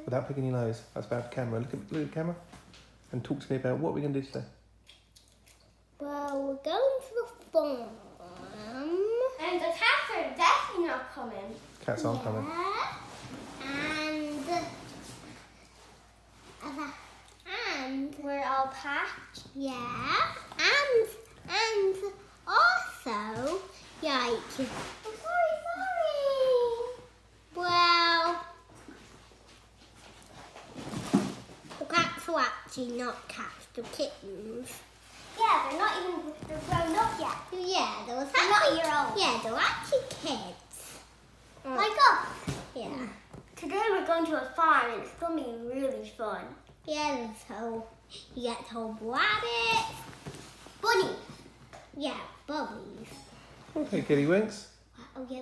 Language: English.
Without picking your nose. That's about the camera. Look at the camera and talk to me about what we're going to do today. Well, we're going to the farm. And the cats are definitely not coming. Cats aren't coming. And We're all packed. yeah, and also, like, Sorry. well, the cats are actually not cats, they're kittens. Yeah, they're grown up yet. Yeah, they were They're not a year old. Yeah, they're actually kids. Like us. Yeah. Today we're going to a farm and it's going to be really fun. Yeah, so you get to hold rabbits. Bunny. Yeah, bubbies. Okay, Kitty Winks. Oh, yeah.